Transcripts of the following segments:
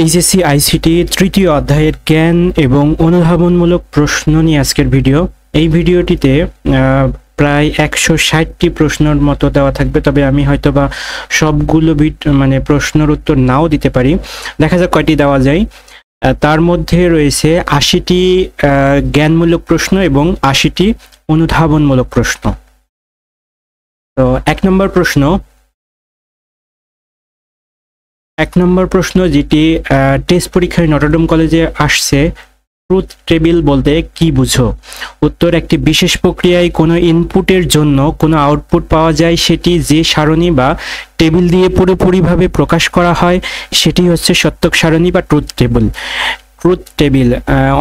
HSC ICT তৃতীয় অধ্যায়ের জ্ঞান এবং অনুধাবনমূলক প্রশ্ন নিয়ে আজকের ভিডিও। এই ভিডিওটিতে প্রায় 160টি প্রশ্নের মতো দেওয়া থাকবে, তবে আমি হয়তোবা সবগুলো মানে প্রশ্নের উত্তর নাও দিতে পারি। দেখা যাক কয়টি দেওয়া যায়। তার মধ্যে রয়েছে 80টি জ্ঞানমূলক প্রশ্ন এবং 80টি অনুধাবনমূলক প্রশ্ন। তো এক নম্বর প্রশ্ন যেটি টেস্ট পরীক্ষায় নটরডেম কলেজে আসছে, ট্রুথ টেবিল বলতে কি বুঝো? উত্তর, একটি বিশেষ প্রক্রিয়ায় কোনো ইনপুটের জন্য কোনো আউটপুট পাওয়া যায়, সেটি যে সারণী বা টেবিল দিয়ে পুরোপুরিভাবে প্রকাশ করা হয় সেটি হচ্ছে সত্যক সারণী বা ট্রুথ টেবিল।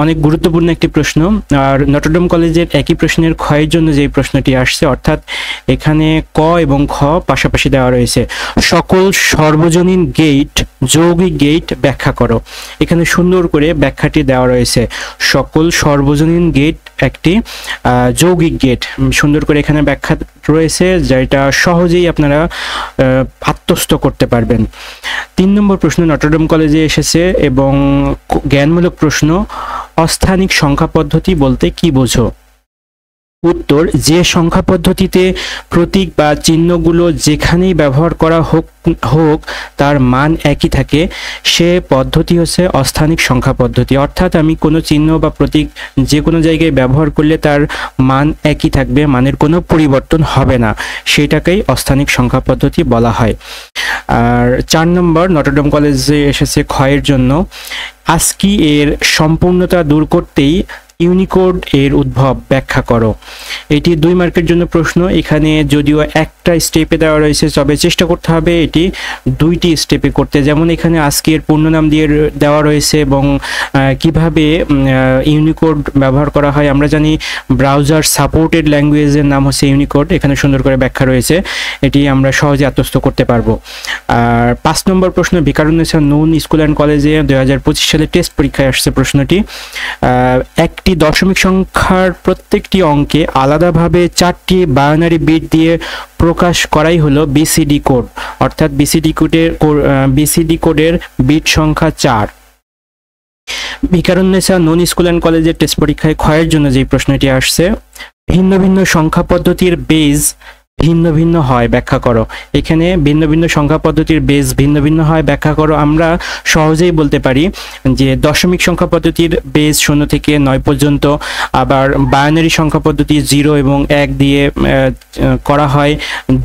অনেক গুরুত্বপূর্ণ একটি প্রশ্ন। আর নটরডেম কলেজের একই প্রশ্নের ক্ষয়ের জন্য যে প্রশ্নটি আসছে, অর্থাৎ এখানে ক এবং খ পাশাপাশি দেওয়া রয়েছে। সকল সর্বজনীন গেট যৌগিক গেট ব্যাখ্যা করো। এখানে সুন্দর করে ব্যাখ্যাটি দেওয়া রয়েছে। সকল সর্বজনীন গেট একটি যৌগিক গেট, সুন্দর করে এখানে ব্যাখ্যা রয়েছে, যেটা সহজেই আপনারা আত্মস্থ করতে পারবেন। 3 নম্বর প্রশ্ন নটরডেম কলেজে এসেছে এবং জ্ঞানমূলক প্রশ্ন, অস্থানিক সংখ্যা পদ্ধতি বলতে কি বোঝো? উত্তর, যে সংখ্যা পদ্ধতিতে প্রতীক বা চিহ্নগুলো যেখানেই ব্যবহার করা হোক তার মান একই থাকে, সে পদ্ধতি হচ্ছে অস্থানিক সংখ্যা পদ্ধতি। অর্থাৎ আমি কোনো চিহ্ন বা প্রতীক যে কোনো জায়গায় ব্যবহার করলে তার মান একই থাকবে, মানের কোনো পরিবর্তন হবে না, সেটাকেই অস্থানিক সংখ্যা পদ্ধতি বলা হয়। আর 4 নম্বর নটরডেম কলেজে এসেছে ক্ষয়ের জন্য, আস্কি এর সম্পূর্ণতা দূর করতেই ইউনিকোড এর উদ্ভব ব্যাখ্যা করো। এটি 2 মার্কের জন্য প্রশ্ন। এখানে যদিও একটা স্টেপে দেওয়া রয়েছে, তবে চেষ্টা করতে হবে এটি 2টি স্টেপে করতে। যেমন এখানে আজকে এর পূর্ণ নাম দিয়ে দেওয়া রয়েছে এবং কিভাবে ইউনিকোড ব্যবহার করা হয়। আমরা জানি ব্রাউজার সাপোর্টেড ল্যাঙ্গুয়েজের নাম হচ্ছে ইউনিকোড, এখানে সুন্দর করে ব্যাখ্যা রয়েছে, এটি আমরা সহজে আত্মস্থ করতে পারবো। আর 5 নম্বর প্রশ্ন ভিকারুন্নেসা নূন স্কুল অ্যান্ড কলেজে 2025 সালে টেস্ট পরীক্ষায় আসছে প্রশ্নটি। একটি দশমিক সংখ্যার প্রত্যেকটি অঙ্কে আলাদাভাবে 4টি বাইনারি বিট দিয়ে প্রকাশ করাই হলো বিসিডি কোড, অর্থাৎ বিসিডি কোডের বিট সংখ্যা 4। ভিকারুন্নেসা নূন স্কুল অ্যান্ড কলেজের টেস্ট পরীক্ষায় ক্ষয়ের জন্য যে প্রশ্নটি আসছে, ভিন্ন ভিন্ন সংখ্যা পদ্ধতির বেজ ভিন্ন ভিন্ন হয় ব্যাখ্যা করো। এখানে ভিন্ন ভিন্ন সংখ্যা পদ্ধতির বেজ ভিন্ন ভিন্ন হয় ব্যাখ্যা করো। আমরা সহজেই বলতে পারি যে দশমিক সংখ্যা পদ্ধতির বেজ 0 থেকে 9 পর্যন্ত, আবার বাইনারি সংখ্যা পদ্ধতি 0 এবং 1 দিয়ে করা হয়,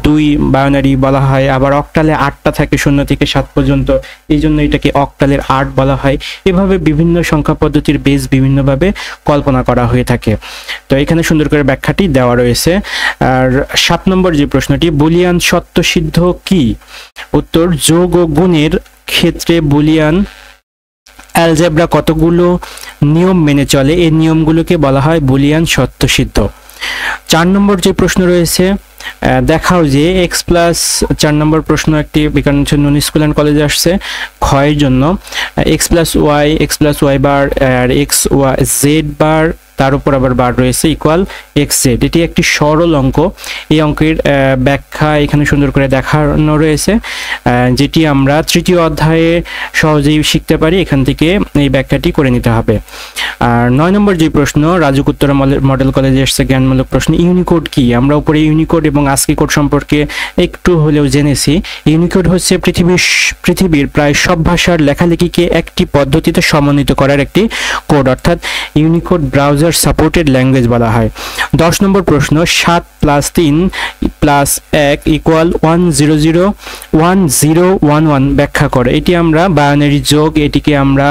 2 বাইনারি বলা হয়। আবার অক্টালে 8টা থাকে 0 থেকে 7 পর্যন্ত, এই জন্য এটাকে অক্টালের 8 বলা হয়। এভাবে বিভিন্ন সংখ্যা পদ্ধতির বেজ বিভিন্নভাবে কল্পনা করা হয়ে থাকে। তো এখানে সুন্দর করে ব্যাখ্যাটি দেওয়া রয়েছে। আর 7 নম্বর যে প্রশ্নটি, বুলিয়ান সত্যসিদ্ধ কি? উত্তর, যোগ ও গুণের ক্ষেত্রে বুলিয়ান অ্যালজেব্রা কতগুলো নিয়ম মেনে চলে, এই নিয়মগুলোকে বলা হয় বুলিয়ান সত্যসিদ্ধ। 4 নম্বর যে প্রশ্ন রয়েছে, দেখাও যে x+4 নম্বর প্রশ্ন একটি ভিকারুন্নেসা নূন স্কুল অ্যান্ড কলেজে আসছে ক্ষয়ের জন্য। x+y বার আর z বার, তার উপর আবার বার রয়েছে ইকুয়াল xz। এটি একটি সরল অঙ্ক। এই অঙ্কের ব্যাখ্যা এখানে সুন্দর করে দেখানো রয়েছে, যেটি আমরা তৃতীয় অধ্যায়ে সহজেই শিখতে পারি। এখান থেকে এই ব্যাখ্যাটি করে নিতে হবে। আর 9 নম্বর যে প্রশ্ন রাজুক উত্তরা মডেল কলেজে এসেছে জ্ঞানমূলক প্রশ্ন, ইউনিকোড কি? আমরা উপরে ইউনিকোড এবং আস্কি কোড সম্পর্কে একটু হলেও জেনেছি। ইউনিকোড হচ্ছে পৃথিবীর প্রায় সব ভাষার লেখালেখিকে একটি পদ্ধতিতে সমন্বিত করার একটি কোড, অর্থাৎ ইউনিকোড ব্রাউজার সাপোর্টেড ল্যাঙ্গুয়েজ বলা হয়। 10 নম্বর প্রশ্ন, 7 + 3 + 1 = 1011 ব্যাখ্যা করে। এটি আমরা বাইনারি যোগ, এটিকে আমরা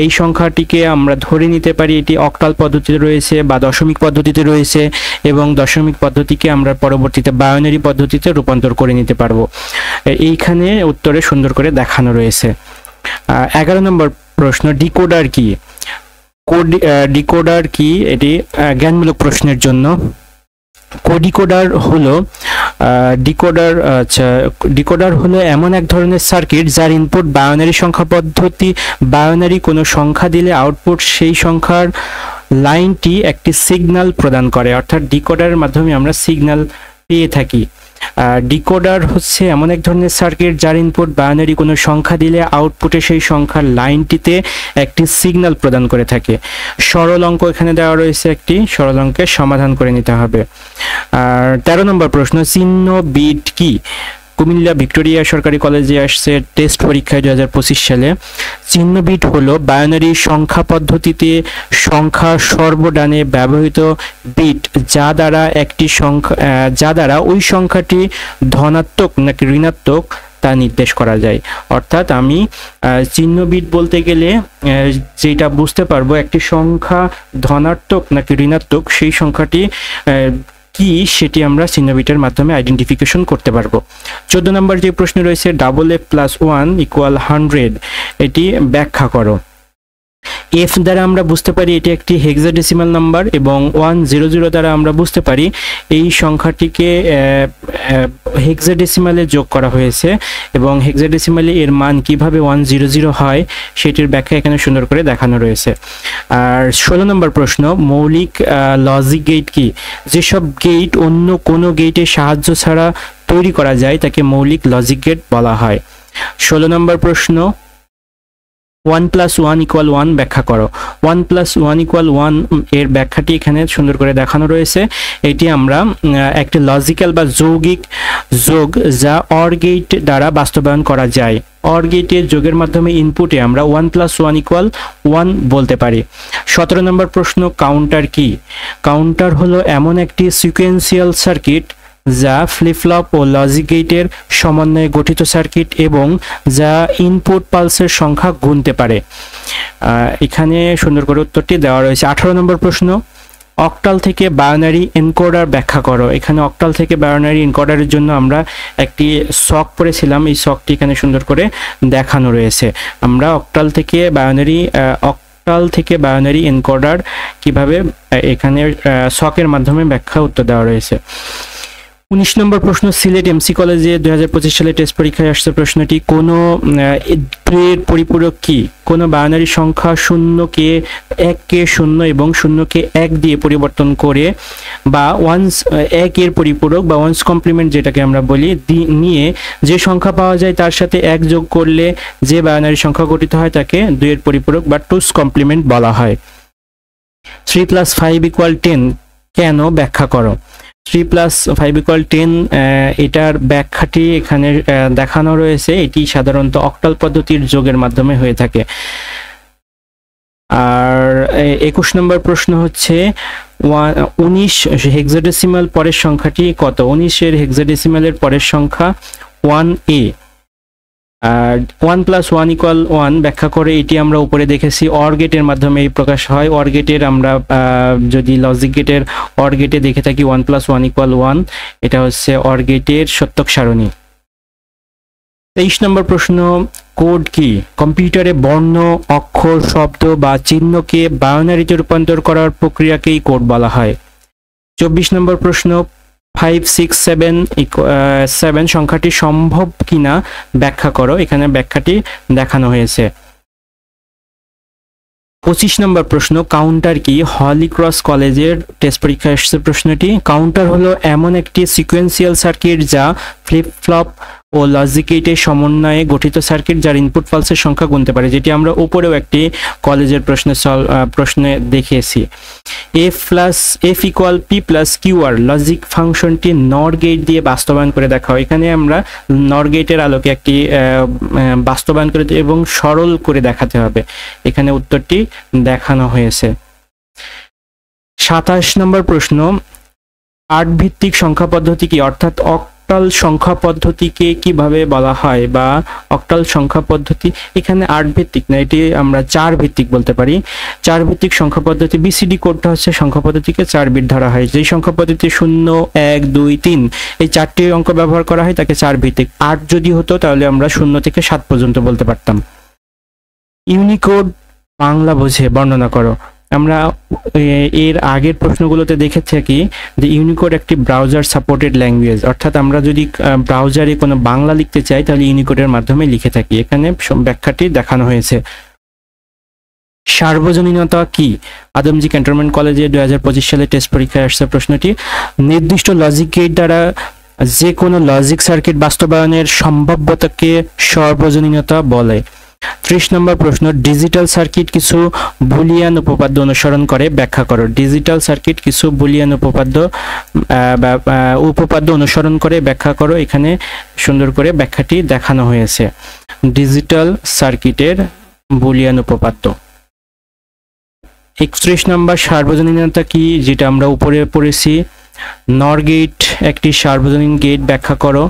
এই সংখ্যাটিকে আমরা ধরে নিতে পারি এটি অক্টাল পদ্ধতিতে রয়েছে বা দশমিক পদ্ধতিতে রয়েছে, এবং দশমিক পদ্ধতিকে আমরা পরবর্তীতে বাইনারি পদ্ধতিতে রূপান্তর করে নিতে পারবো। এইখানে উত্তরে সুন্দর করে দেখানো রয়েছে। 11 নম্বর প্রশ্ন, ডিকোডার কি? ডিকোডার কি? এটি জ্ঞানমূলক প্রশ্নের জন্য। ডিকোডার হলো এমন এক ধরনের সার্কিট যার ইনপুট বাইনারি সংখ্যা পদ্ধতি। বাইনারি কোনো সংখ্যা দিলে আউটপুট সেই সংখ্যার লাইনটি একটি সিগন্যাল প্রদান করে, অর্থাৎ ডিকোডারের মাধ্যমে আমরা সিগন্যাল পেয়ে থাকি। ডিকোডার হচ্ছে এমন এক ধরনের সার্কিট যার ইনপুট বাইনারি কোনো সংখ্যা দিলে আউটপুটে সেই সংখ্যার লাইনটিতে একটি সিগন্যাল প্রদান করে থাকে। সরল অঙ্ক এখানে দেওয়া রয়েছে, একটি সরল অঙ্কের সমাধান করে নিতে হবে। আর 13 নম্বর প্রশ্ন, চিহ্ন বিট কি? কুমিল্লা ভিক্টোরিয়া সরকারি কলেজে আসছে টেস্ট পরীক্ষায় 2025 সালে। চিহ্ন বিট হলো বাইনারি সংখ্যা পদ্ধতিতে সংখ্যা সর্বডানে ব্যবহৃত বিট যা দ্বারা ওই সংখ্যাটি ধনাত্মক নাকি ঋণাত্মক তা নির্দেশ করা যায়। অর্থাৎ আমি চিহ্ন বিট বলতে গেলে যেটা বুঝতে পারবো একটি সংখ্যা ধনাত্মক নাকি ঋণাত্মক সেই সংখ্যাটি কি সেটি আমরা চিহ্ন বিটের মাধ্যমে আইডেন্টিফিকেশন করতে পারবো। 14 নম্বর যে প্রশ্ন রয়েছে, FF+1 = 100, এটি ব্যাখ্যা করো। এফ দ্বারা আমরা বুঝতে পারি এটি একটি হেক্সাডেসিমাল নাম্বার এবং 100 দ্বারা আমরা বুঝতে পারি এই সংখ্যাটিকে হেক্সাডেসিমালে যোগ করা হয়েছে এবং হেক্সাডেসিমালে এর মান কিভাবে 100 হয় সেটির ব্যাখ্যা এখানে সুন্দর করে দেখানো রয়েছে। আর 16 নম্বর প্রশ্ন, মৌলিক লজিক গেট কি? যেসব গেট অন্য কোনো গেটের সাহায্য ছাড়া তৈরি করা যায় তাকে মৌলিক লজিক গেট বলা হয়। 16 নম্বর প্রশ্ন, 1+1 = 1 ব্যাখ্যা করো। 1+1 = 1 এর ব্যাখ্যাটি এখানে সুন্দর করে দেখানো রয়েছে। এটি আমরা একটি লজিক্যাল বা যৌগিক যোগ যা অর গেট দ্বারা বাস্তবায়ন করা যায়। অর গেটের যোগের মাধ্যমে ইনপুটে আমরা 1+1 = 1 বলতে পারি। 17 নম্বর প্রশ্ন, কাউন্টার কি? কাউন্টার হলো এমন একটি সিকোয়েন্সিয়াল সার্কিট যা ফ্লিপ ফ্লপ ও লজিক গেটের সমন্বয়ে গঠিত সার্কিট এবং যা ইনপুট পালসের সংখ্যা গুনতে পারে। এখানে সুন্দর করে উত্তরটি দেওয়া রয়েছে। 18 নম্বর প্রশ্ন, অক্টাল থেকে বাইনারি এনকোডার ব্যাখ্যা করো। এখানে অক্টাল থেকে বাইনারি এনকোডারের জন্য আমরা একটি শক পড়েছিলাম, এই শকটি এখানে সুন্দর করে দেখানো রয়েছে। আমরা অক্টাল থেকে বাইনারি এনকোডার কিভাবে এখানে শকের মাধ্যমে ব্যাখ্যা উত্তর দেওয়া রয়েছে। 19 নম্বর প্রশ্ন, সিলেট এমসি কলেজে 2025 সালে টেস্ট পরীক্ষায় আসছে প্রশ্নটি, কোনো এর পরিপূরক কি? কোনো বাইনারি সংখ্যা 0কে 1কে 0 এবং 0কে 1 দিয়ে পরিবর্তন করে বা 1 এর পরিপূরক বা ওয়ান্স কমপ্লিমেন্ট যেটাকে আমরা বলি নিয়ে যে সংখ্যা পাওয়া যায় তার সাথে 1 যোগ করলে যে বাইনারি সংখ্যা গঠিত হয় তাকে 2 এর পরিপূরক বা 2's কমপ্লিমেন্ট বলা হয়। 3+5 = 10 কেন ব্যাখ্যা করো। 3+5 = 10 এটার ব্যাখ্যাটি এখানে দেখানো রয়েছে। এটি সাধারণত অক্টাল পদ্ধতির যোগের মাধ্যমে হয়ে থাকে। আর 21 নম্বর প্রশ্ন হচ্ছে 19 হেক্সাডেসিমাল পরের সংখ্যাটি কত? 19 এর হেক্সাডেসিমালের পরের সংখ্যা 1A। আর 1+1 = 1 ব্যাখ্যা করে এটি আমরা উপরে দেখেছি অর গেটের মাধ্যমে এই প্রকাশ হয়। অর গেটের আমরা যদি লজিক গেটের অর গেটে দেখে থাকি 1+1 = 1, এটা হচ্ছে অর গেটের সত্যক সারণী। 23 নম্বর প্রশ্ন, কোড কি? কম্পিউটারে বর্ণ, অক্ষর, শব্দ বা চিহ্নকে বাইনারিতে রূপান্তর করার প্রক্রিয়াকেই কোড বলা হয়। 24 নম্বর প্রশ্ন, 567 সংখ্যাটি সম্ভব কিনা ব্যাখ্যা করো। এখানে ব্যাখ্যাটি দেখানো হয়েছে। 25 নম্বর প্রশ্ন, কাউন্টার কি? হলি ক্রস কলেজের টেস্ট পরীক্ষায় এসেছে প্রশ্নটি। কাউন্টার হলো এমন একটি সিকোয়েন্সিয়াল সার্কিট যা ফ্লিপ ফ্লপ ও লজিক গেটের সমন্বয়ে গঠিত সার্কিট যার ইনপুট পালসের সংখ্যা গুনতে পারে, যেটি আমরা উপরেও একটি কলেজের প্রশ্নে দেখিয়েছি। F = P+QR লজিক ফাংশনটি নর গেট দিয়ে বাস্তবায়ন করে দেখাও। এখানে আমরা নর গেটের আলোকে একটি বাস্তবায়ন করে এবং সরল করে দেখাতে হবে। এখানে উত্তরটি দেখানো হয়েছে। 27 নম্বর প্রশ্ন, 8 ভিত্তিক সংখ্যা পদ্ধতি কি? অর্থাৎ অক্টাল সংখ্যা পদ্ধতিকে কিভাবে বলা হয় বা অক্টাল সংখ্যা পদ্ধতি এখানে 8 ভিত্তিক না, এটি আমরা 4 ভিত্তিক বলতে পারি। 4 ভিত্তিক সংখ্যা পদ্ধতি। BCD কোডটা হচ্ছে সংখ্যা পদ্ধতিকে 4 বিট ধরা হয়। যেই সংখ্যা পদ্ধতি 0, 1, 2, 3 এই 4টি অঙ্ক ব্যবহার করা হয় তাকে 4 ভিত্তিক। 8 যদি হতো তাহলে আমরা 0 থেকে 7 পর্যন্ত বলতে পারতাম। ইউনিকোড বাংলা বুঝে বর্ণনা করো। আমরা এর আগের প্রশ্নগুলোতে দেখে থাকি যে ইউনিকোড একটি ব্রাউজার সাপোর্টেড ল্যাঙ্গুয়েজ, অর্থাৎ আমরা যদি ব্রাউজারে কোনো বাংলা লিখতে চাই তাহলে ইউনিকোডের মাধ্যমে লিখে থাকি। এখানে ব্যাখ্যাটি দেখানো হয়েছে। সার্বজনীনতা কি? আদমজী ক্যান্টনমেন্ট কলেজে 2025 সালে টেস্ট পরীক্ষায় আসছে প্রশ্নটি। নির্দিষ্ট লজিক গেট দ্বারা যে কোনো লজিক সার্কিট বাস্তবায়নের সম্ভাব্যতাকে সর্বজনীনতা বলে। 30 নম্বর প্রশ্ন, ডিজিটাল সার্কিট কিছু বুলিয়ান উপপাদ্য অনুসরণ করে, ব্যাখ্যা করো। ডিজিটাল সার্কিট কিছু বুলিয়ান উপপাদ্য অনুসরণ করে, ব্যাখ্যা করো। এখানে সুন্দর করে ব্যাখ্যাটি দেখানো হয়েছে। ডিজিটাল সার্কিটের বুলিয়ান উপপাদ্য। 31 নম্বর, সার্বজনীনতা কি, যেটা আমরা উপরে পড়েছি। নর গেট একটি সার্বজনীন গেট, ব্যাখ্যা করো।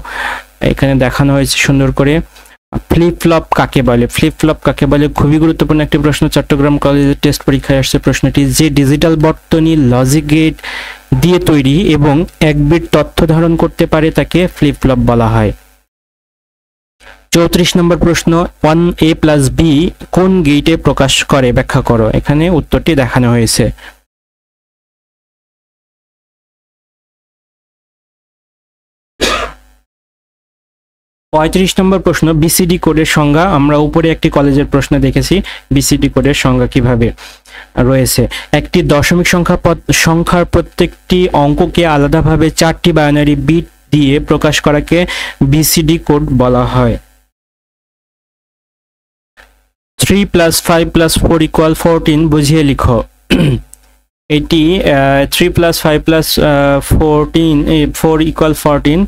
এখানে দেখানো হয়েছে সুন্দর করে। ফ্লিপ ফ্লপ কাকে বলে? ফ্লিপ ফ্লপ কাকে বলে? খুবই গুরুত্বপূর্ণ একটি প্রশ্ন, চট্টগ্রাম কলেজের টেস্ট পরীক্ষায় আসছে প্রশ্নটি। যে ডিজিটাল বর্তনী লজিক গেট দিয়ে তৈরি এবং এক বিট তথ্য ধারণ করতে পারে তাকে ফ্লিপ ফ্লপ বলা হয়। 34 নম্বর প্রশ্ন, 1a+b কোন গেটে প্রকাশ করে, ব্যাখ্যা করো। এখানে উত্তরটি দেখানো হয়েছে। 35 নম্বর প্রশ্ন, বিসিডি কোডের সংজ্ঞা। আমরা উপরে একটি কলেজের প্রশ্ন দেখেছি বিসিডি কোডের সংজ্ঞা কিভাবে রয়েছে। একটি দশমিক সংখ্যার প্রত্যেকটি অঙ্ককে আলাদাভাবে 4টি বাইনারি বিট দিয়ে প্রকাশ করাকে বিসিডি কোড বলা হয়। 3 + 5 + 4 = 14 বুঝিয়ে লিখো। এটি 3 + 5 + 14 4 = 14,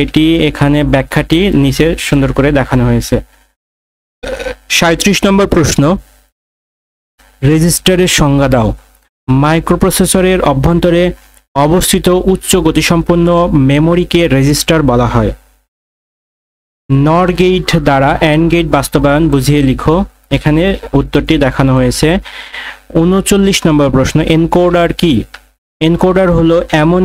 এটি এখানে ব্যাখ্যাটি নিচে সুন্দর করে দেখানো হয়েছে। 37 নম্বর প্রশ্ন, রেজিস্টারের সংজ্ঞা দাও। মাইক্রোপ্রসেসরের অভ্যন্তরে অবস্থিত উচ্চ গতিসম্পন্ন মেমোরিকে রেজিস্টার বলা হয়। নর গেট দ্বারা অ্যান্ড গেট বাস্তবায়ন বুঝিয়ে লিখো। এখানে উত্তরটি দেখানো হয়েছে। 39 নম্বর প্রশ্ন, এনকোডার কি? এনকোডার হলো এমন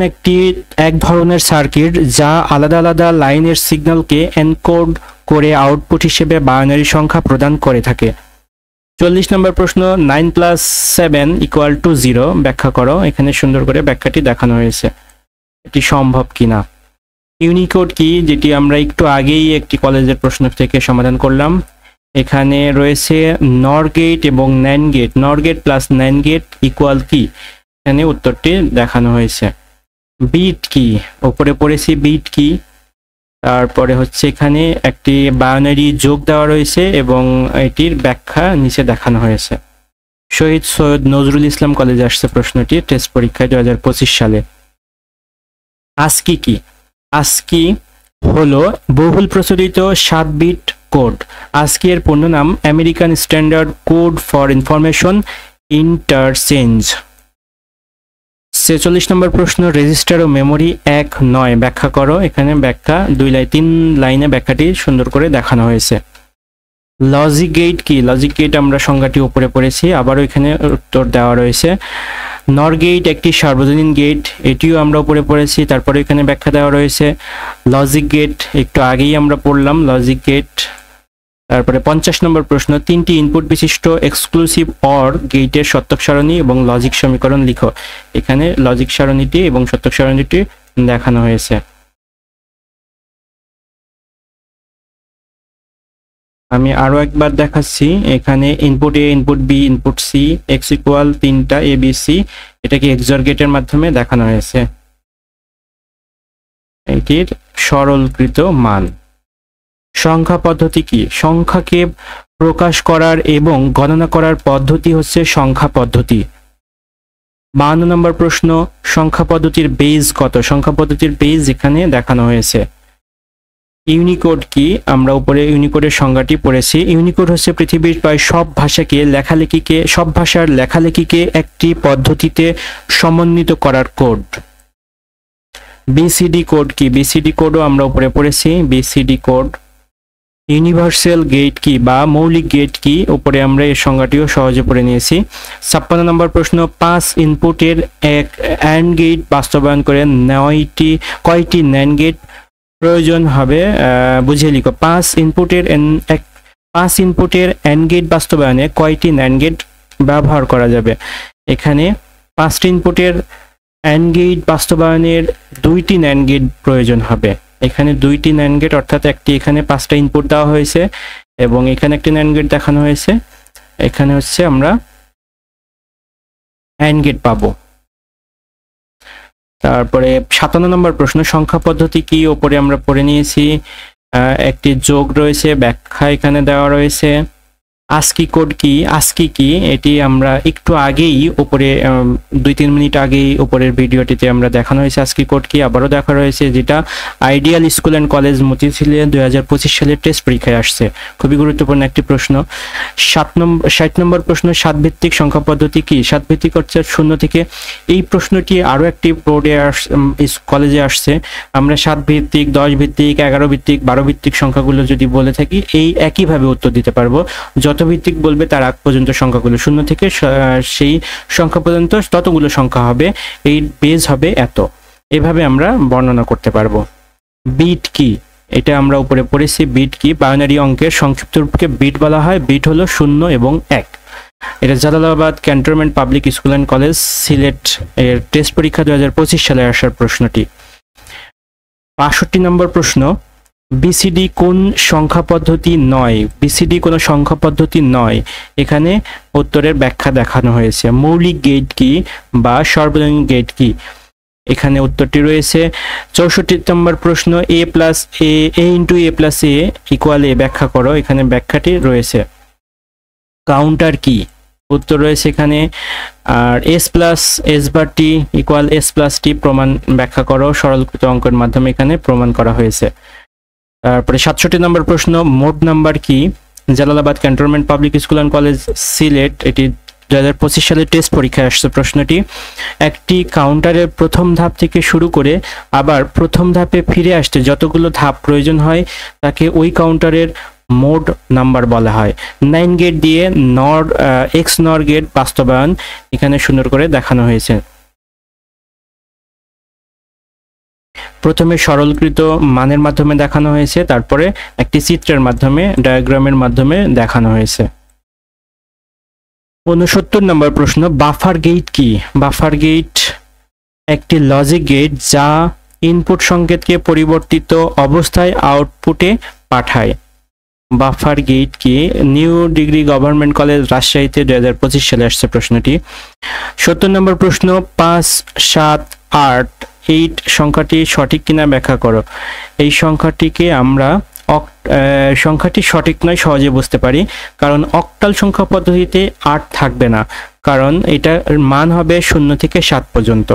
এক ধরনের সার্কিট যা আলাদা আলাদা লাইনের সিগন্যালকে এনকোড করে আউটপুট হিসেবে বাইনারি সংখ্যা প্রদান করে থাকে। 40 নম্বর প্রশ্ন, 9 + 7 = 0, ব্যাখ্যা করো। এখানে সুন্দর করে ব্যাখ্যাটি দেখানো হয়েছে, এটি সম্ভব কিনা। ইউনিকোড কি, যেটি আমরা একটু আগেই একটি কলেজের প্রশ্ন থেকে সমাধান করলাম। এখানে রয়েছে নর গেট এবং NAND gate. NOR gate plus NAND gate equal কি, এখানে উত্তরটি দেখানো হয়েছে। বিট কি, উপরে পড়েছি বিট কি। তারপরে হচ্ছে এখানে একটি বাইনারি যোগ দেওয়া রয়েছে এবং এটির ব্যাখ্যা নিচে দেখানো হয়েছে। শহীদ সৈয়দ নজরুল ইসলাম কলেজে আসছে প্রশ্নটি টেস্ট পরীক্ষায় 2025 সালে। আস্কি কি? আস্কি হলো বহুল প্রচলিত 7 বিট কোড। আস্কি এর পূর্ণ নাম American standard code for information interchange. 46 নম্বর প্রশ্ন, রেজিস্টার ও মেমোরি এক নয়, ব্যাখ্যা করো। এখানে ব্যাখ্যা 3 লাইনে ব্যাখ্যাটি সুন্দর করে দেখানো হয়েছে। লজিক গেট কি? লজিক গেট আমরা সংজ্ঞাটি উপরে পড়েছি, আবারও এখানে উত্তর দেওয়া রয়েছে। নর গেট একটি সার্বজনীন গেট, এটিও আমরা উপরে পড়েছি, তারপরে এখানে ব্যাখ্যা দেওয়া রয়েছে। লজিক গেট একটু আগেই আমরা পড়লাম লজিক গেট। তারপরে 50 নম্বর প্রশ্ন, 3টি ইনপুট বিশিষ্ট এক্সক্লুসিভ অর গেটের সত্যক সারণী এবং লজিক সমীকরণ লিখো। এখানে লজিক সারণীটি এবং সত্যক সারণীটি দেখানো হয়েছে। আমি আরো একবার দেখাচ্ছি। এখানে input A, input B, input C, x = 3টা এ বি সি, এটাকে এক্সঅর গেটের মাধ্যমে দেখানো হয়েছে। এটির সরলীকৃত মান। সংখ্যা পদ্ধতি কি? সংখ্যাকে প্রকাশ করার এবং গণনা করার পদ্ধতি হচ্ছে সংখ্যা পদ্ধতি। 52 নম্বর প্রশ্ন, সংখ্যা পদ্ধতির বেজ কত? সংখ্যা পদ্ধতির বেজ এখানে দেখানো হয়েছে। ইউনিকোড কি? আমরা উপরে ইউনিকোডের সংজ্ঞাটি পড়েছি। ইউনিকোড হচ্ছে পৃথিবীর প্রায় সব ভাষার লেখালেখিকে একটি পদ্ধতিতে সমন্বিত করার কোড। বিসিডি কোড কি? বিসিডি কোডও আমরা উপরে পড়েছি। BCD code. ইউনিভার্সাল গেট কি বা মৌলিক গেট কি? উপরে আমরা এর সংজ্ঞাটিও সহজে পড়ে নিয়েছি। 56 নম্বর প্রশ্ন, 5 ইনপুটের এক অ্যান্ড গেট বাস্তবায়ন করে কয়টি ন্যান্ড গেট প্রয়োজন হবে, বুঝিয়ে লিখো। 5 ইনপুটের অ্যান্ড গেট বাস্তবায়নে কয়টি ন্যান্ড গেট ব্যবহার করা যাবে? এখানে 5টি ইনপুটের অ্যান্ড গেট বাস্তবায়নের 2টি ন্যান্ড গেট প্রয়োজন হবে। এখানে 2টি ন্যান্ড গেট, অর্থাৎ একটি এখানে 5টা ইনপুট দেওয়া হয়েছে এবং এখানে একটি ন্যান্ড গেট দেখানো হয়েছে। এখানে হচ্ছে আমরা অ্যান্ড গেট পাবো। তারপরে 57 নম্বর প্রশ্ন, সংখ্যা পদ্ধতি কি, ওপরে আমরা পড়ে নিয়েছি। একটি যোগ রয়েছে, ব্যাখ্যা এখানে দেওয়া রয়েছে। ASCII কোড কি, ASCII কি, এটি আমরা একটু আগেই উপরে 2-3 মিনিট আগেই উপরের ভিডিওটিতে আমরা দেখানো হয়েছে ASCII কোড কি, আবারও দেখা রয়েছে, যেটা আইডিয়াল স্কুল অ্যান্ড কলেজ মতিঝিলে 2025 সালের টেস্ট পরীক্ষায় আসছে। খুবই গুরুত্বপূর্ণ একটি প্রশ্ন। 60 নম্বর প্রশ্ন, 7 ভিত্তিক সংখ্যা পদ্ধতি কি। 7 ভিত্তিক হচ্ছে 0 থেকে। এই প্রশ্নটি আরও একটি বোর্ডে কলেজে আসছে। আমরা 7 ভিত্তিক, 10 ভিত্তিক, 11 ভিত্তিক, 12 ভিত্তিক সংখ্যাগুলো যদি বলে থাকি, এই একইভাবে উত্তর দিতে পারবো। যত ভিত্তিক বলবে তার আগ পর্যন্ত সংখ্যাগুলো, 0 থেকে সেই সংখ্যা পর্যন্ত ততগুলো সংখ্যা হবে, এই বেজ হবে এত। এভাবে আমরা বর্ণনা করতে পারবো। বিট কি, এটা আমরা উপরে পড়েছি। বিট কি, বাইনারি অঙ্কের সংক্ষিপ্ত রূপকে বিট বলা হয়। বিট হলো 0 এবং 1। এটা Jalalabad cantonment public school and college Sylhet এর টেস্ট পরীক্ষা 2025 সালে আসার প্রশ্নটি। 65 নম্বর প্রশ্ন, বিসিডি কোন সংখ্যা পদ্ধতি নয়। বিসিডি কোনো সংখ্যা পদ্ধতি নয়। এখানে উত্তরের ব্যাখ্যা দেখানো হয়েছে। মৌলিক গেট কি বা সর্বজনীন গেট কি, এখানে উত্তরটি রয়েছে। 64 নম্বর প্রশ্ন, a plus a into a plus a equal a ব্যাখ্যা করো, এখানে ব্যাখ্যাটি রয়েছে। কাউন্টার কি, উত্তর রয়েছে এখানে। আর s প্লাস s বার টি ইকুয়াল s প্লাস টি প্রমাণ ব্যাখ্যা করো, সরলীকৃত অঙ্কের মাধ্যমে এখানে প্রমাণ করা হয়েছে। তারপরে 67 নম্বর প্রশ্ন, মোড নাম্বার কি। Jalalabad cantonment public school and college Sylhet, এটি 2025 সালে টেস্ট পরীক্ষায় আসছে প্রশ্নটি। একটি কাউন্টারের প্রথম ধাপ থেকে শুরু করে আবার প্রথম ধাপে ফিরে আসতে যতগুলো ধাপ প্রয়োজন হয় তাকে ওই কাউন্টারের মোড নাম্বার বলা হয়। 9 গেট দিয়ে এক্স নর গেট বাস্তবায়ন এখানে সুন্দর করে দেখানো হয়েছে। প্রথমে সরলীকৃত মানের মাধ্যমে দেখানো হয়েছে, তারপরে একটি চিত্রের মাধ্যমে, ডায়াগ্রামের মাধ্যমে দেখানো হয়েছে। 69 নম্বর প্রশ্ন, বাফার গেট কি। বাফার গেট একটি লজিক গেট যা ইনপুট সংকেতকে পরিবর্তিত অবস্থায় আউটপুটে পাঠায়। বাফার গেট কি। নিউ ডিগ্রি গভর্নমেন্ট কলেজ রাজশাহীতে 2025 সালে আসছে প্রশ্নটি। 70 নম্বর প্রশ্ন, 5, 7, 8, 8 সংখ্যাটি সঠিক কিনা ব্যাখ্যা করো। এই সংখ্যাটিকে আমরা সংখ্যাটি সঠিক নয় সহজে বুঝতে পারি, কারণ অক্টাল সংখ্যা পদ্ধতিতে 8 থাকবে না, কারণ এটার মান হবে 0 থেকে 7 পর্যন্ত।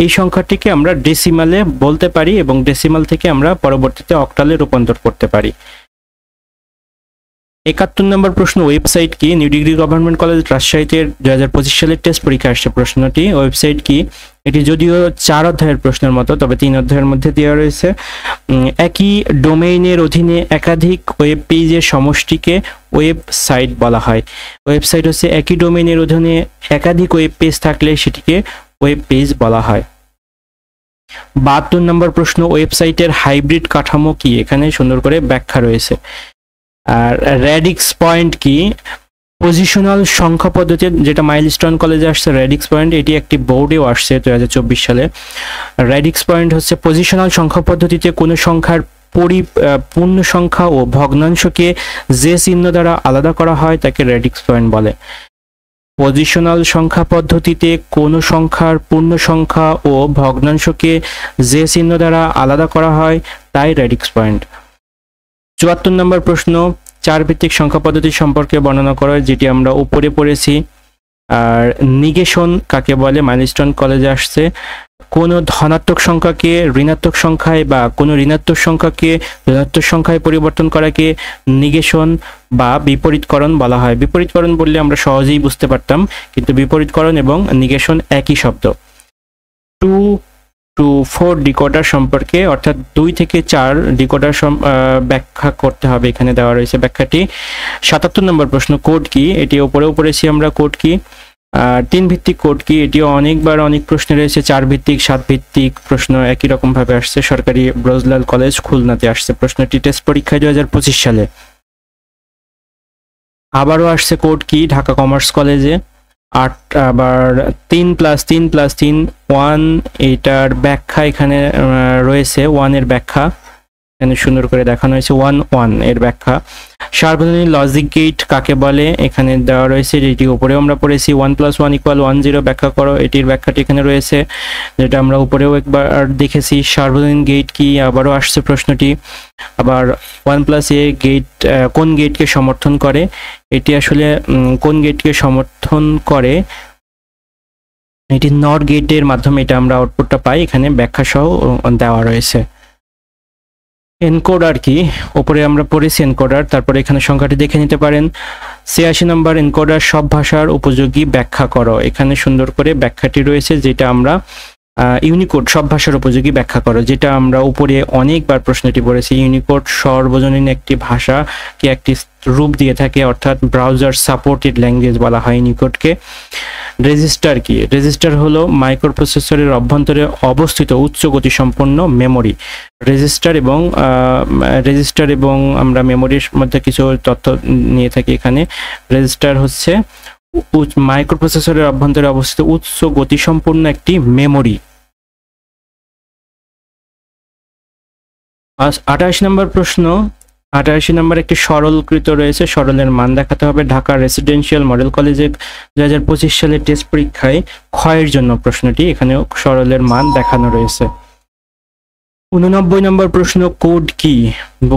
এই সংখ্যাটিকে আমরা ডেসিমালে বলতে পারি এবং ডেসিমাল থেকে আমরা পরবর্তীতে অক্টালে রূপান্তর করতে পারি। 71 নম্বর প্রশ্ন, ওয়েবসাইট কি। নিউ ডিগ্রি গভর্নমেন্ট কলেজ রাজশাহীতে 2025 সালের টেস্ট পরীক্ষা আসছে প্রশ্নটি। ওয়েবসাইট কি, এটি যদিও 4 অধ্যায়ের প্রশ্নের মতো, তবে 3 অধ্যায়ের মধ্যে দেওয়া রয়েছে। একই ডোমেইনের অধীনে একাধিক ওয়েব পেজের সমষ্টিকে ওয়েবসাইট বলা হয়। ওয়েবসাইট হচ্ছে একই ডোমেইনের অধীনে একাধিক ওয়েব পেজ থাকলে সেটিকে ওয়েব পেজ বলা হয়। 72 নম্বর প্রশ্ন, ওয়েবসাইটের হাইব্রিড কাঠামো কি। এখানে সুন্দর করে ব্যাখ্যা রয়েছে। আর র্যাডিক্স পয়েন্ট কি। পজিশনাল সংখ্যা পদ্ধতি, যেটা মাইলস্টোন কলেজে আসছে র্যাডিক্স পয়েন্ট, এটি একটি বোর্ডেও আসছে 2024 সালে। র্যাডিক্স পয়েন্ট হচ্ছে পজিশনাল সংখ্যা পদ্ধতিতে কোনো সংখ্যার পূর্ণ সংখ্যা ও ভগ্নাংশকে যে চিহ্ন দ্বারা আলাদা করা হয় তাকে র্যাডিক্স পয়েন্ট বলে। পজিশনাল সংখ্যা পদ্ধতিতে কোনো সংখ্যার পূর্ণ সংখ্যা ও ভগ্নাংশকে যে চিহ্ন দ্বারা আলাদা করা হয় তাই র্যাডিক্স পয়েন্ট। 74 নম্বর প্রশ্ন, 4 ভিত্তিক সংখ্যা পদ্ধতি সম্পর্কে বর্ণনা করো, যেটি আমরা উপরে পড়েছি। আর নিগেশন কাকে বলে, মাইলস্টোন কলেজে আসছে। কোনো ধনাত্মক সংখ্যাকে ঋণাত্মক সংখ্যায় বা কোনো ঋণাত্মক সংখ্যাকে ঋণাত্মক সংখ্যায় পরিবর্তন করাকে নিগেশন বা বিপরীতকরণ বলা হয়। বিপরীতকরণ বললে আমরা সহজেই বুঝতে পারতাম, কিন্তু বিপরীতকরণ এবং নিগেশন একই শব্দ। 2 to 4 ডিকোডার সম্পর্কে, অর্থাৎ 2 থেকে 4 ডিকোডার ব্যাখ্যা করতে হবে, এখানে দেওয়া রয়েছে ব্যাখ্যাটি। 77 নম্বর প্রশ্ন, কোড কি। এটি উপরেও পড়েছি আমরা, কোড কি। 3 ভিত্তিক কোড কি, এটিও অনেকবার অনেক প্রশ্ন রয়েছে। 4 ভিত্তিক, 7 ভিত্তিক প্রশ্ন একই রকম ভাবে আসছে। সরকারি ব্রজলাল কলেজ খুলনাতে আসছে প্রশ্নটি টেস্ট পরীক্ষায় 2025 সালে। আবারও আসছে কোড কি ঢাকা কমার্স কলেজে। আবার 3 + 3 + 3 1, এটার ব্যাখ্যা এখানে রয়েছে, 1 এর ব্যাখ্যা। এখানে সুন্দর করে দেখানো হয়েছে 1 এর ব্যাখ্যা। সার্বজনীন লজিক গেট কাকে বলে এখানে দেওয়া রয়েছে, যেটি উপরেও আমরা পড়েছি 1 + 1 = 1 0 ব্যাখ্যা করো, এটির ব্যাখ্যাটি এখানে রয়েছে যেটা আমরা উপরেও একবার দেখেছি। সার্বজনীন গেট কি আবারও আসছে প্রশ্নটি। আবার 1 + a গেট কোন গেটকে সমর্থন করে, এটি আসলে কোন গেটকে সমর্থন করে, এটি নট গেটের মাধ্যমে এটা আমরা আউটপুটটা পাই, এখানে ব্যাখ্যা সহ দেওয়া রয়েছে। এনকোডার কি উপরে আমরা পড়েছি এনকোডার, তারপরে এখানে সংখ্যাটি দেখে নিতে পারেন। 86 নম্বর এনকোডার সব ভাষার উপযোগী ব্যাখ্যা করো, এখানে সুন্দর করে ব্যাখ্যাটি রয়েছে যেটা আমরা ইউনিকোড সব ভাষার উপযোগী ব্যাখ্যা করো, যেটা আমরা উপরে অনেকবার প্রশ্নটি পড়েছি। ইউনিকোড সর্বজনীন একটি ভাষাকে একটি রূপ দিয়ে থাকে, অর্থাৎ ব্রাউজার সাপোর্টেড ল্যাঙ্গুয়েজ বলা হয় ইউনিকোডকে। রেজিস্টার কি, রেজিস্টার হলো মাইক্রোপ্রসেসরের অভ্যন্তরে অবস্থিত উচ্চ গতিসম্পন্ন মেমোরি। রেজিস্টার এবং আমরা মেমোরির মধ্যে কিছু তথ্য নিয়ে থাকি এখানে। রেজিস্টার হচ্ছে মাইক্রোপ্রসেসরের অভ্যন্তরে অবস্থিত উচ্চ গতিসম্পন্ন একটি মেমোরি। 88 নম্বর প্রশ্ন, 88 নম্বর একটি সরলীকৃত রয়েছে, সরলের মান দেখাতে হবে। ঢাকা রেসিডেন্সিয়াল মডেল কলেজে 2025 সালে টেস্ট পরীক্ষায় ক্ষয়ের জন্য প্রশ্নটি, এখানেও সরলের মান দেখানো রয়েছে। 89 নম্বর প্রশ্ন, কোড কি,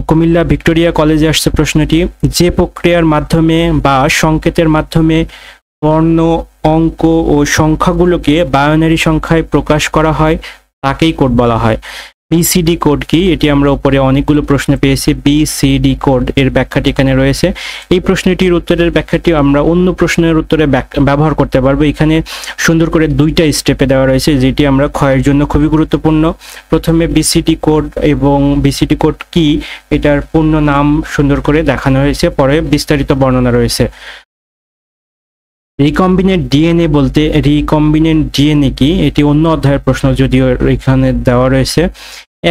কুমিল্লা ভিক্টোরিয়া কলেজে আসছে প্রশ্নটি। যে প্রক্রিয়ার মাধ্যমে বা সংকেতের মাধ্যমে বর্ণ, অঙ্ক ও সংখ্যাগুলোকে বাইনারি সংখ্যায় প্রকাশ করা হয় তাকেই কোড বলা হয়। বিসিডি কোড কি, এটি আমরা উপরে অনেকগুলো প্রশ্ন পেয়েছি। বিসিডি কোড এর ব্যাখ্যাটি এখানে রয়েছে। এই প্রশ্নটির উত্তরের ব্যাখ্যাটি আমরা অন্য প্রশ্নের উত্তরে ব্যবহার করতে পারবো। এখানে সুন্দর করে দুইটা স্টেপে দেওয়া রয়েছে, যেটি আমরা ক্ষয়ের জন্য খুবই গুরুত্বপূর্ণ। প্রথমে বিসিডি কোড এবং বিসিডি কোড কি এটার পূর্ণ নাম সুন্দর করে দেখানো হয়েছে, পরে বিস্তারিত বর্ণনা রয়েছে। রিকম্বিনেন্ট ডিএনএ বলতে, রিকম্বিনেন্ট ডিএনএ কি, এটি অন্য অধ্যায়ের প্রশ্ন যদিও এখানে দেওয়া রয়েছে।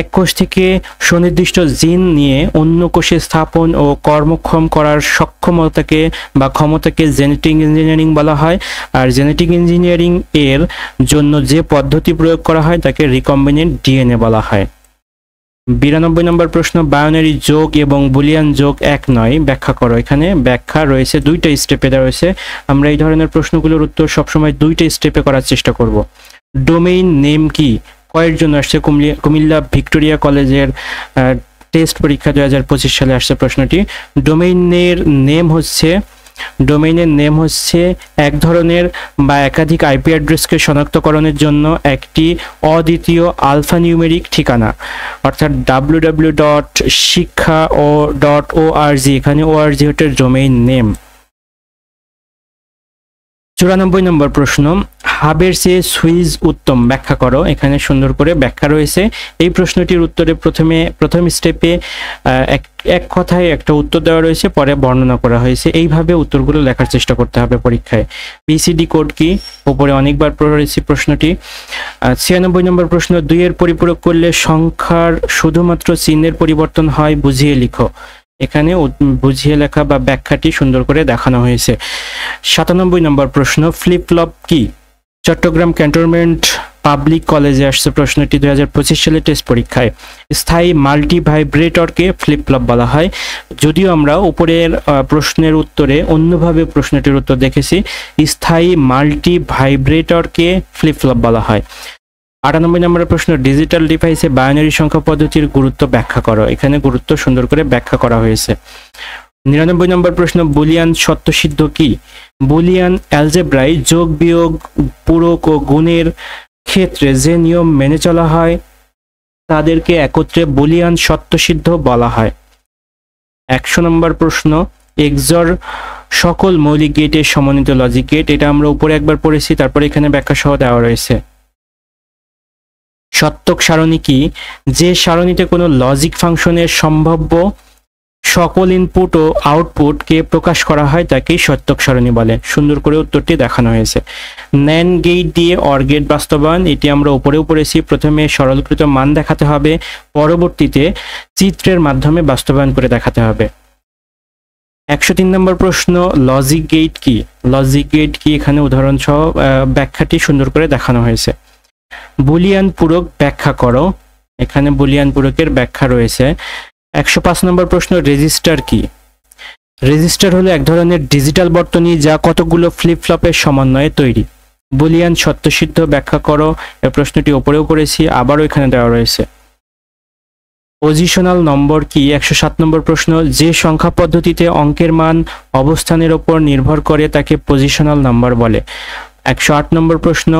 এক কোষ থেকে সুনির্দিষ্ট জিন নিয়ে অন্য কোষে স্থাপন ও কর্মক্ষম করার সক্ষমতাকে বা ক্ষমতাকে জেনেটিক ইঞ্জিনিয়ারিং বলা হয়। আর জেনেটিক ইঞ্জিনিয়ারিং এর জন্য যে পদ্ধতি প্রয়োগ করা হয় তাকে রিকম্বিনেন্ট ডিএনএ বলা হয়। 92 নম্বর প্রশ্ন, বাইনারি যোগ এবং বুলিয়ান যোগ এক নয় ব্যাখ্যা করো, এখানে ব্যাখ্যা রয়েছে দুইটা স্টেপে দেওয়া রয়েছে। আমরা এই ধরনের প্রশ্নগুলোর উত্তর সবসময় দুইটা স্টেপে করার চেষ্টা করব। ডোমেইন নেম কি, কয়ের জন্য আসছে, কুমিল্লা ভিক্টোরিয়া কলেজের টেস্ট পরীক্ষা 2025 সালে আসছে প্রশ্নটি। ডোমেইনের নেম হচ্ছে এক ধরনের বা একাধিক আইপি অ্যাড্রেসকে শনাক্তকরণের জন্য একটি অদ্বিতীয় আলফানিউমেরিক ঠিকানা, অর্থাৎ www.শিক্ষা.org, এখানে org হচ্ছে ডোমেইন নেম। 94 নম্বর প্রশ্ন, হাবের চেয়ে সুইচ উত্তম ব্যাখ্যা করো, এখানে সুন্দর করে ব্যাখ্যা রয়েছে। এই প্রশ্নটির উত্তরে প্রথম স্টেপে এক কথায় একটা উত্তর দেওয়া রয়েছে, পরে বর্ণনা করা হয়েছে। এইভাবে উত্তরগুলো লেখার চেষ্টা করতে হবে পরীক্ষায়। বিসিডি কোড কি, উপরে অনেকবার পড়েছি প্রশ্নটি। 96 নম্বর প্রশ্ন, 2 এর পরিপূরক করলে সংখ্যার শুধুমাত্র চিহ্নের পরিবর্তন হয়, বুঝিয়ে লিখো, এখানে বুঝিয়ে লেখা বা ব্যাখ্যাটি সুন্দর করে দেখানো হয়েছে। 97 নম্বর প্রশ্ন, ফ্লিপ ফ্লপ কি, চট্টগ্রাম ক্যান্টনমেন্ট পাবলিক কলেজে আসছে প্রশ্নটি 2025 সালে টেস্ট পরীক্ষায়। স্থায়ী মাল্টি ভাইব্রেটরকে ফ্লিপ ফ্লপ বলা হয়, যদিও আমরা উপরের প্রশ্নের উত্তরে অন্যভাবে প্রশ্নটির উত্তর দেখেছি। স্থায়ী মাল্টি ভাইব্রেটরকে ফ্লিপ ফ্লপ বলা হয়। 98 নম্বরের প্রশ্ন, ডিজিটাল ডিভাইসে বাইনারি সংখ্যা পদ্ধতির গুরুত্ব ব্যাখ্যা করো, এখানে গুরুত্ব সুন্দর করে ব্যাখ্যা করা হয়েছে। 99 নম্বর প্রশ্ন, বুলিয়ান সত্যসিদ্ধ কি, বুলিয়ান অ্যালজেব্রায় যোগ বিয়োগ, পূরক ও গুণের ক্ষেত্রে যে নিয়ম মেনে চলা হয় তাদেরকে একত্রে বুলিয়ান সত্যসিদ্ধ বলা হয়। 100 নম্বর প্রশ্ন, এক্সর সকল মৌলিক গেটের সমন্বিত লজিক গেট, এটা আমরা উপরে একবার পড়েছি, তারপরে এখানে ব্যাখ্যা সহ দেওয়া রয়েছে। সত্যক সারণী কি, যে সারণীতে কোনো লজিক ফাংশনের সম্ভাব্য সকল ইনপুট ও আউটপুটকে প্রকাশ করা হয় তাকেই সত্যক সারণী বলে, সুন্দর করে উত্তরটি দেখানো হয়েছে। ন্যান্ড গেট দিয়ে অর গেট বাস্তবায়ন, এটি আমরা উপরেও পড়েছি। প্রথমে সরলীকৃত মান দেখাতে হবে, পরবর্তীতে চিত্রের মাধ্যমে বাস্তবায়ন করে দেখাতে হবে। 103 নম্বর প্রশ্ন, লজিক গেট কি, লজিক গেট কি, এখানে উদাহরণ সহ ব্যাখ্যাটি সুন্দর করে দেখানো হয়েছে। বুলিয়ান পূরক ব্যাখ্যা করো, এখানে বুলিয়ান পূরকের ব্যাখ্যা রয়েছে। 105 নম্বর প্রশ্ন, রেজিস্টার কি? রেজিস্টার হলো এক ধরনের ডিজিটাল বর্তনী যা কতগুলো ফ্লিপ ফ্লপের সমন্বয়ে তৈরি। বুলিয়ান সত্যসিদ্ধ ব্যাখ্যা করো। এই প্রশ্নটি উপরেও করেছি, আবারও এখানে দেওয়া রয়েছে। পজিশনাল নম্বর কি? 107 নম্বর প্রশ্ন, যে সংখ্যা পদ্ধতিতে অঙ্কের মান অবস্থানের উপর নির্ভর করে তাকে পজিশনাল নাম্বার বলে। 108 নম্বর প্রশ্ন,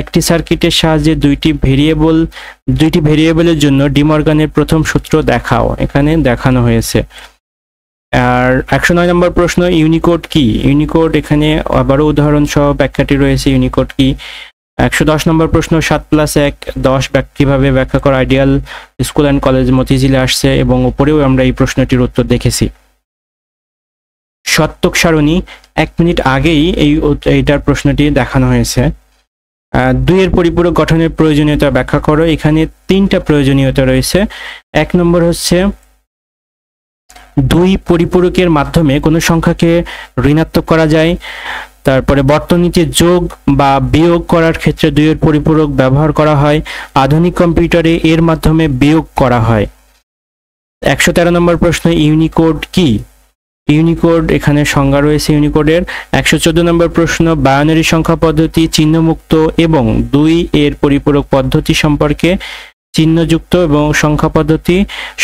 একটি সার্কিটের সাহায্যে দুইটি ভেরিয়েবলের জন্য ডি মর্গানের প্রথম সূত্র দেখাও। এখানে দেখানো হয়েছে। আর 109 নম্বর প্রশ্ন, ইউনিকোড কি? ইউনিকোড এখানে আবারও উদাহরণ সহ ব্যাখ্যাটি রয়েছে। ইউনিকোড কি? 110 নম্বর প্রশ্ন, 7+1 10 কিভাবে ব্যাখ্যা করা? আইডিয়াল স্কুল অ্যান্ড কলেজ মতিঝিলে আসছে এবং উপরেও আমরা এই প্রশ্নটির উত্তর দেখেছি। সত্যক সারণী 1 মিনিট আগেই এইটার প্রশ্নটি দেখানো হয়েছে। 2 এর পরিপূরক গঠনের প্রয়োজনীয়তা ব্যাখ্যা করো। এখানে 3টা প্রয়োজনীয়তা রয়েছে। 1 নম্বর হচ্ছে 2 পরিপূরকের মাধ্যমে কোনো সংখ্যাকে ঋণাত্মক করা যায়। তারপরে বর্তনীতে যোগ বা বিয়োগ করার ক্ষেত্রে 2 এর পরিপূরক ব্যবহার করা হয়। আধুনিক কম্পিউটারে এর মাধ্যমে বিয়োগ করা হয়। 113 নম্বর প্রশ্ন, ইউনিকোড কি? ইউনিকোড এখানে সংজ্ঞা রয়েছে ইউনিকোডের। 114 নম্বর প্রশ্ন, বায়োনারি সংখ্যা পদ্ধতি চিহ্নমুক্ত এবং 2 এর পরিপূরক পদ্ধতি সম্পর্কে। চিহ্নযুক্ত এবং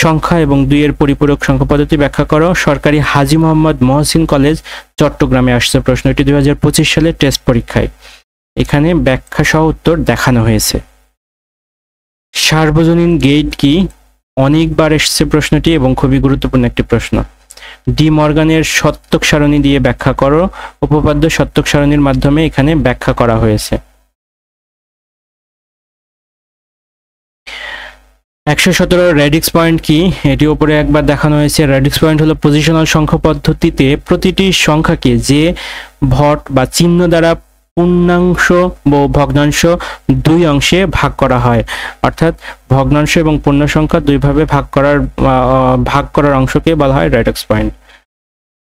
সংখ্যা এবং 2 এর পরিপূরক সংখ্যা পদ্ধতি ব্যাখ্যা করো। সরকারি হাজী মোহাম্মদ মহসিন কলেজ চট্টগ্রামে আসছে প্রশ্নটি 2025 সালের টেস্ট পরীক্ষায়। এখানে ব্যাখ্যা সহ উত্তর দেখানো হয়েছে। সার্বজনীন গেট কি? অনেকবার এসেছে প্রশ্নটি এবং খুবই গুরুত্বপূর্ণ একটি প্রশ্ন। ডি মর্গানের সত্যক সারণী দিয়ে ব্যাখ্যা করো। উপপাদ্য সত্যক সারণীর মাধ্যমে এখানে ব্যাখ্যা করা হয়েছে। 117 রেডিক্স পয়েন্ট কি? এটি উপরে একবার দেখানো হয়েছে। রেডিক্স পয়েন্ট হলো পজিশনাল সংখ্যা পদ্ধতিতে প্রতিটি সংখ্যাকে যে ভট বা চিহ্ন দ্বারা পূর্ণাংশ ও ভগ্নাংশ 2 অংশে ভাগ করা হয়। অর্থাৎ ভগ্নাংশ এবং পূর্ণ সংখ্যা 2 ভাবে ভাগ করার অংশকে বলা হয় রেডিক্স পয়েন্ট।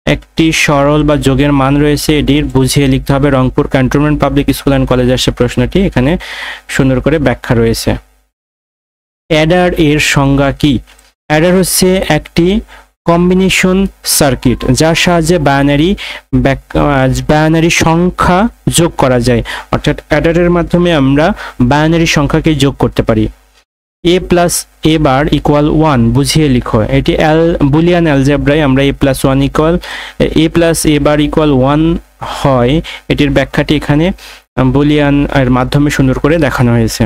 একটি সরল বা যোগের মান রয়েছে, এটির বুঝিয়ে লিখতে হবে। Rangpur cantonment public school and college আসছে প্রশ্নটি, এখানে সুন্দর করে ব্যাখ্যা রয়েছে। অ্যাডার এর সংজ্ঞা কি? অ্যাডার হচ্ছে একটি কম্বিনেশন সার্কিট যার সাহায্যে বায়োনারি সংখ্যা যোগ করা যায়। অর্থাৎ অ্যাডারের মাধ্যমে আমরা বায়োনারি সংখ্যাকে যোগ করতে পারি। a plus a bar equal 1 বুঝিয়ে লিখো। এটি বুলিয়ান অ্যালজেব্রায় আমরা a plus a bar equal 1 হয়। এটির ব্যাখ্যাটি এখানে বুলিয়ান এর মাধ্যমে সুন্দর করে দেখানো হয়েছে।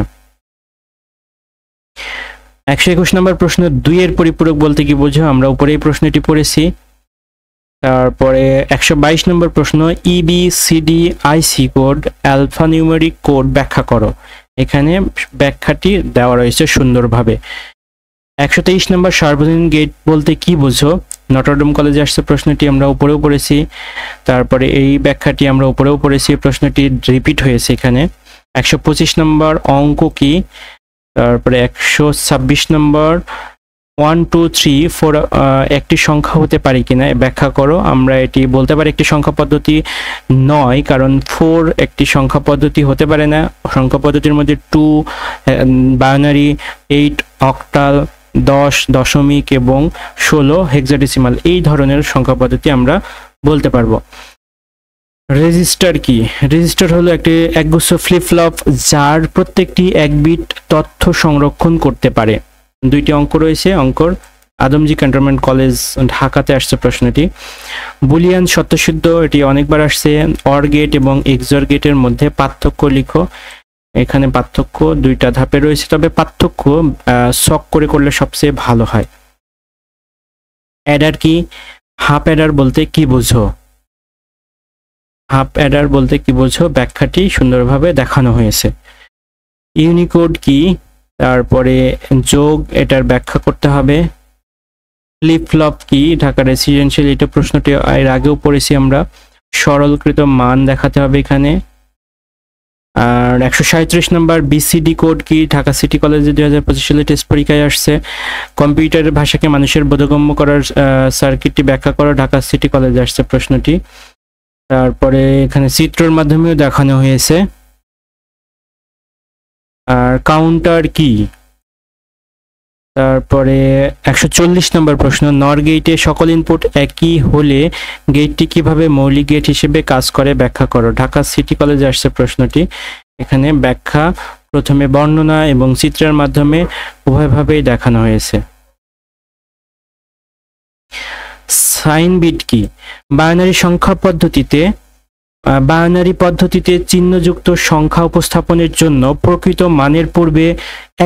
121 নম্বর প্রশ্ন, 2 এর পরিপূরক বলতে কি বোঝো? আমরা উপরে এই প্রশ্নটি পড়েছি। তারপরে 122 নম্বর প্রশ্ন, EBCDIC code alpha numeric code ব্যাখ্যা করো। এখানে ব্যাখ্যাটি দেওয়া রয়েছে সুন্দরভাবে। 123 নম্বর, সার্বজনীন গেট বলতে কি বোঝো? নটরডেম কলেজে আসছে প্রশ্নটি, আমরা উপরেও পড়েছি। তারপরে এই ব্যাখ্যাটি আমরা উপরেও পড়েছি, প্রশ্নটি রিপিট হয়েছে এখানে। 125 নম্বর, অঙ্ক কি? তারপরে 126 নম্বর, 1 2 3 4 একটি সংখ্যা হতে পারে কিনা ব্যাখ্যা করো। আমরা এটি বলতে পারি একটি সংখ্যা পদ্ধতি নয়, কারণ 4 একটি সংখ্যা পদ্ধতি হতে পারে না। সংখ্যা পদ্ধতির মধ্যে 2 বাইনারি, 8 অক্টাল, 10 দশমিক এবং 16 হেক্সাডেসিমাল এই ধরনের সংখ্যা পদ্ধতি আমরা বলতে পারবো। রেজিস্টার কি? রেজিস্টার হলো একগুচ্ছ ফ্লিপ ফ্লপ যার প্রত্যেকটি 1 বিট তথ্য সংরক্ষণ করতে পারে। 2টি অঙ্ক রয়েছে। অঙ্কর আদমজি ক্যান্টনমেন্ট কলেজ ঢাকাতে আসছে প্রশ্নটি। বুলিয়ান সত্যসিদ্ধ, এটি অনেকবার আসছে। অর গেট এবং এক্সর গেটের মধ্যে পার্থক্য লিখো। এখানে পার্থক্য 2টা ধাপে রয়েছে, তবে পার্থক্য শক করে করলে সবচেয়ে ভালো হয়। অ্যাডার কি? হাফ অ্যাডার বলতে কি বোঝো? হাফ অ্যাডার বলতে কি বোঝো ব্যাখ্যাটি সুন্দরভাবে দেখানো হয়েছে। ইউনিকোড কি? তারপরে যোগ, এটার ব্যাখ্যা করতে হবে। ফ্লিপ ফ্লপ কি? ঢাকা রেসিডেন্সিয়াল, এটা প্রশ্নটি এর আগেও পড়েছি আমরা। সরলকৃত মান দেখাতে হবে এখানে। আর 137 নম্বর, বিসিডি কোড কি? ঢাকা সিটি কলেজে 2025 সালে টেস্ট পরীক্ষায় আসছে। কম্পিউটারের ভাষাকে মানুষের বোধগম্য করার সার্কিটটি ব্যাখ্যা করো। ঢাকা সিটি কলেজে আসছে প্রশ্নটি। তারপরে এখানে চিত্রের মাধ্যমেও দেখানো হয়েছে। আর কাউন্টার কি? তারপরে 140 নম্বর প্রশ্ন, নর গেটে সকল ইনপুট একই হলে গেটটি কিভাবে মৌলিক গেট হিসেবে কাজ করে ব্যাখ্যা করো। ঢাকা সিটি কলেজে আসছে প্রশ্নটি। এখানে ব্যাখ্যা প্রথমে বর্ণনা এবং চিত্রের মাধ্যমে উভয়ভাবেই দেখানো হয়েছে। সাইন বিট কি? বাইনারি পদ্ধতিতে চিহ্নযুক্ত সংখ্যা উপস্থাপনের জন্য প্রকৃত মানের পূর্বে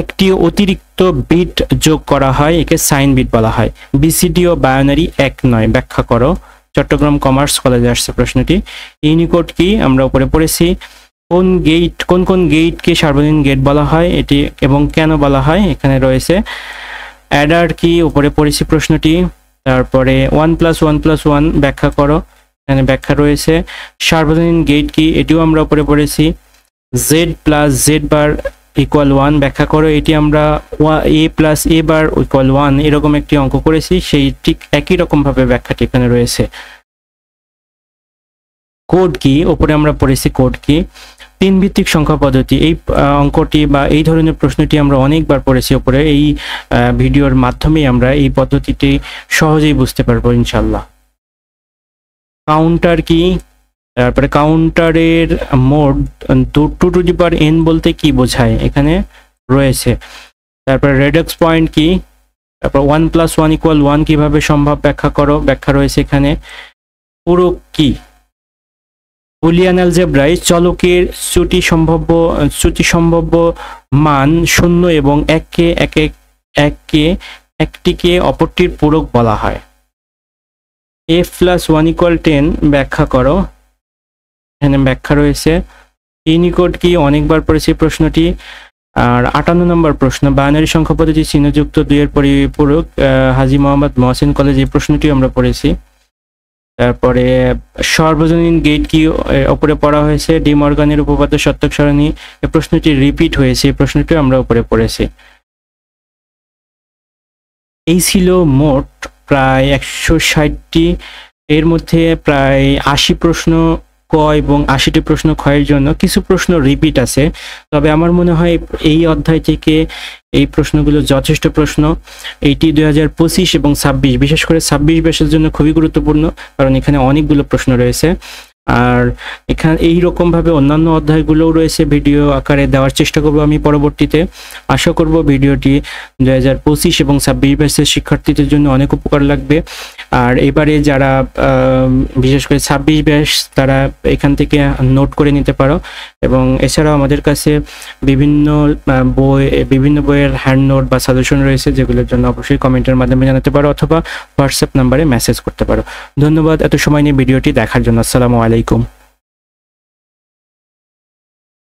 একটি অতিরিক্ত বিট যোগ করা হয়, একে সাইন বিট বলা হয়। বিসিডি ও বাইনারি এক নয়, ব্যাখ্যা করো। চট্টগ্রাম কমার্স কলেজে আসছে প্রশ্নটি। ইউনিকোড কি? আমরা উপরে পড়েছি। কোন কোন গেটকে সার্বজনীন গেট বলা হয় এটি এবং কেন বলা হয়, এখানে রয়েছে। অ্যাডার কি? উপরে পড়েছি প্রশ্নটি। তারপরে 1+1+1 ব্যাখ্যা করো, এখানে ব্যাখ্যা রয়েছে। সার্বজনীন গেট কি? এটিও আমরা উপরে পড়েছি। z + z বার = 1 ব্যাখ্যা করো, এটি আমরা a + a বার = 1 এরকম একটি অঙ্ক করেছি, সেই ঠিক একই রকম ভাবে ব্যাখ্যাটি এখানে রয়েছে। কোড কি? উপরে আমরা পড়েছি কোড কি। 3 ভিত্তিক সংখ্যা পদ্ধতি, এই অঙ্কটি বা এই ধরনের প্রশ্নটি আমরা অনেকবার পড়েছি উপরে। এই ভিডিওর মাধ্যমে আমরা এই পদ্ধতিটি সহজেই বুঝতে পারবো ইনশাআল্লাহ। কাউন্টার কি? তারপরে কাউন্টারের মোড 2n বলতে কি বোঝায়, এখানে রয়েছে। তারপরে রেডক্স পয়েন্ট কি? তারপর 1+1 = 1 কিভাবে সম্ভব ব্যাখ্যা করো, ব্যাখ্যা রয়েছে এখানে। পূরক কি? বুলিয়ান অ্যালজেব্রায় চলকের চ্যুতি সম্ভাব্য মান 0 এবং 1কে অপরটির পূরক বলা হয়। f+1 = 10 ব্যাখ্যা করো, এখানে ব্যাখ্যা রয়েছে। ইউনিকোড কি? অনেকবার পড়েছি প্রশ্নটি। আর 58 নম্বর প্রশ্ন, বাইনারি সংখ্যা পদ্ধতি চিহ্নযুক্ত 2 এর পরিপূরক, হাজী মোহাম্মদ মহসিন কলেজ, এই প্রশ্নটি আমরা পড়েছি। তারপরে সর্বজনীন গেট কি? উপরে পড়া হয়েছে। ডি মর্গানের উপপাদ্য সত্যক সারণী, এই প্রশ্নটি রিপিট হয়েছে, এই প্রশ্নটি আমরা উপরে পড়েছি। এই ছিল মোট প্রায় 160টি, এর মধ্যে প্রায় 80 প্রশ্ন ক এবং 80টি প্রশ্ন খ এর জন্য। কিছু প্রশ্ন রিপিট আছে, তবে আমার মনে হয় এই অধ্যায় থেকে এই প্রশ্নগুলো যথেষ্ট প্রশ্ন। এইটি 2025 এবং 26, বিশেষ করে 26 ব্যাচের জন্য খুবই গুরুত্বপূর্ণ, কারণ এখানে অনেকগুলো প্রশ্ন রয়েছে। আর এখানে এই রকম ভাবে অন্যান্য অধ্যায়গুলোও রয়েছে, ভিডিও আকারে দেওয়ার চেষ্টা করব আমি পরবর্তীতে। আশা করব ভিডিওটি 2025 এবং 26 ব্যাচের শিক্ষার্থীদের জন্য অনেক উপকার লাগবে। আর এবারে যারা বিশেষ করে 26 ব্যাচ, তারা এখান থেকে নোট করে নিতে পারো। এবং এছাড়াও আমাদের কাছে বিভিন্ন বইয়ের হ্যান্ড নোট বা সাজেশন রয়েছে, যেগুলোর জন্য অবশ্যই কমেন্টের মাধ্যমে জানাতে পারো অথবা হোয়াটসঅ্যাপ নাম্বারে মেসেজ করতে পারো। ধন্যবাদ এত সময় নিয়ে ভিডিওটি দেখার জন্য। আসসালামু আলাইকুম।